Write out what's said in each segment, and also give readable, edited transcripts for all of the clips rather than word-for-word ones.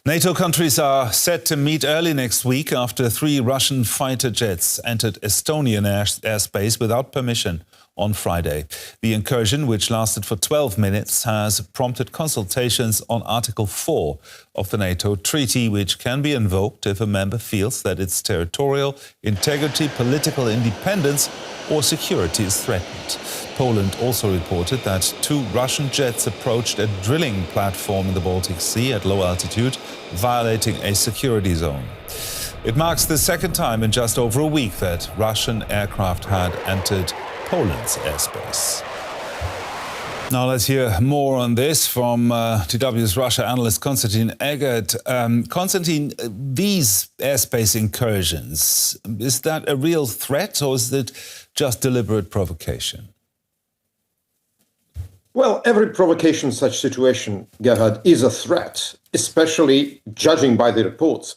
NATO countries are set to meet early next week after 3 Russian fighter jets entered Estonian airspace without permission on Friday. The incursion, which lasted for 12 minutes, has prompted consultations on Article 4 of the NATO treaty, which can be invoked if a member feels that its territorial integrity, political independence or security is threatened. Poland also reported that 2 Russian jets approached a drilling platform in the Baltic Sea at low altitude, violating a security zone. It marks the second time in just over a week that Russian aircraft had entered Poland's airspace. Now let's hear more on this from DW's Russia analyst Konstantin Eggert. Konstantin, these airspace incursions, is that a real threat or is it just deliberate provocation? Well, every provocation in such situation, Gerhard, is a threat, especially judging by the reports,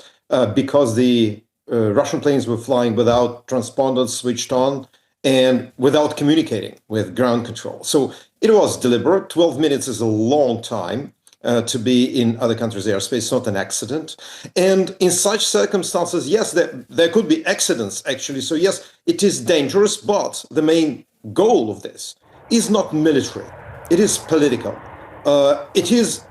because the Russian planes were flying without transponders switched on and without communicating with ground control. So it was deliberate. 12 minutes is a long time to be in other countries' airspace, not an accident. And in such circumstances, yes, there could be accidents, actually. So yes, it is dangerous, but the main goal of this is not military. It is political. It is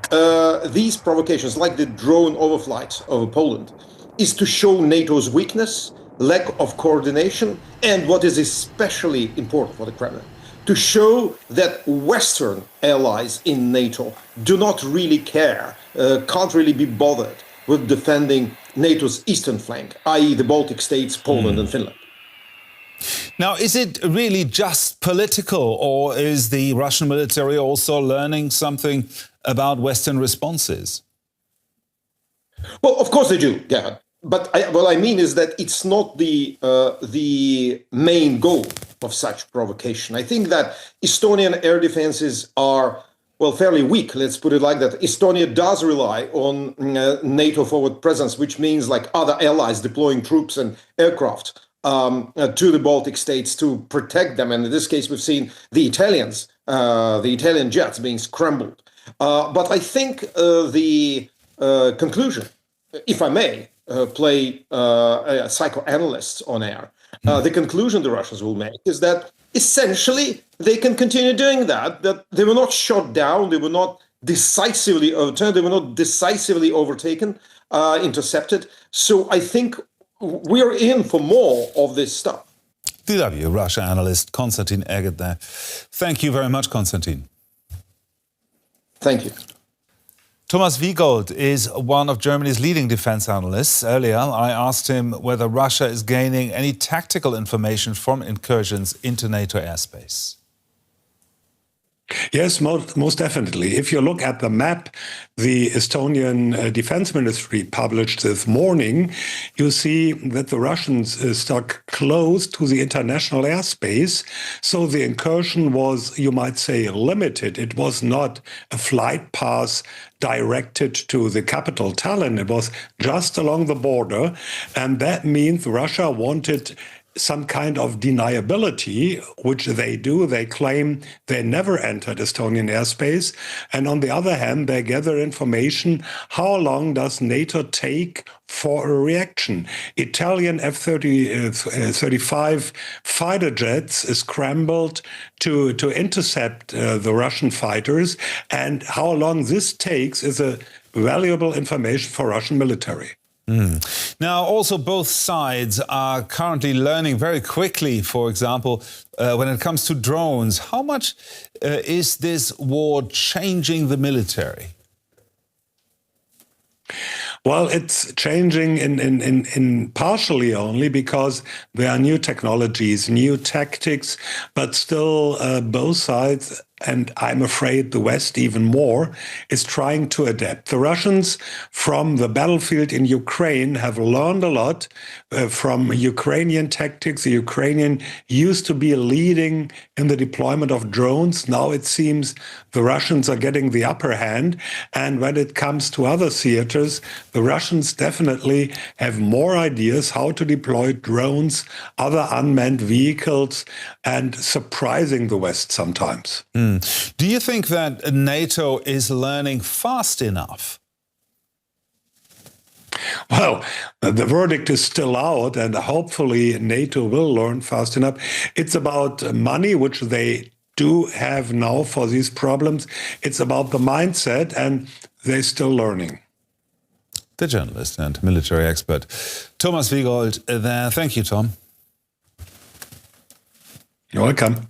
these provocations, like the drone overflight over Poland, is to show NATO's weakness, lack of coordination, and what is especially important for the Kremlin, to show that Western allies in NATO do not really care, can't really be bothered with defending NATO's eastern flank, i.e. the Baltic states, Poland and Finland. Now, is it really just political, or is the Russian military also learning something about Western responses? Well, of course they do, Gerhard. But what I mean is that it's not the main goal of such provocation. I think that Estonian air defenses are, well, fairly weak, let's put it like that. Estonia does rely on NATO forward presence, which means like other allies deploying troops and aircraft to the Baltic states to protect them. And in this case, we've seen the Italian jets being scrambled. But I think the conclusion, if I may, play a psychoanalyst on air, the conclusion the Russians will make is that essentially they can continue doing that they were not shot down, they were not decisively overturned, they were not decisively overtaken, intercepted. So I think we're in for more of this stuff. DW Russia analyst Konstantin Eggert there. Thank you very much, Konstantin. Thank you. Thomas Wiegold is one of Germany's leading defense analysts. Earlier, I asked him whether Russia is gaining any tactical information from incursions into NATO airspace. Yes, most definitely. If you look at the map the Estonian Defense Ministry published this morning, you see that the Russians stuck close to the international airspace. So the incursion was, you might say, limited. It was not a flight path directed to the capital, Tallinn. It was just along the border. And that means Russia wanted some kind of deniability, which they do. They claim they never entered Estonian airspace. And on the other hand, they gather information. How long does NATO take for a reaction? Italian F-35 fighter jets scrambled to intercept the Russian fighters. And how long this takes is a valuable information for Russian military. Now, also both sides are currently learning very quickly, for example, when it comes to drones. How much is this war changing the military? Well, it's changing in partially only because there are new technologies, new tactics, but still both sides, and I'm afraid the West even more, is trying to adapt. The Russians from the battlefield in Ukraine have learned a lot from Ukrainian tactics. The Ukrainian used to be leading in the deployment of drones. Now it seems the Russians are getting the upper hand. And when it comes to other theaters, the Russians definitely have more ideas how to deploy drones, other unmanned vehicles, and surprising the West sometimes. Do you think that NATO is learning fast enough? Well, the verdict is still out, and hopefully NATO will learn fast enough. It's about money, which they do have now for these problems. It's about the mindset, and they're still learning. The journalist and military expert Thomas Wiegold there. Thank you, Tom. You're welcome.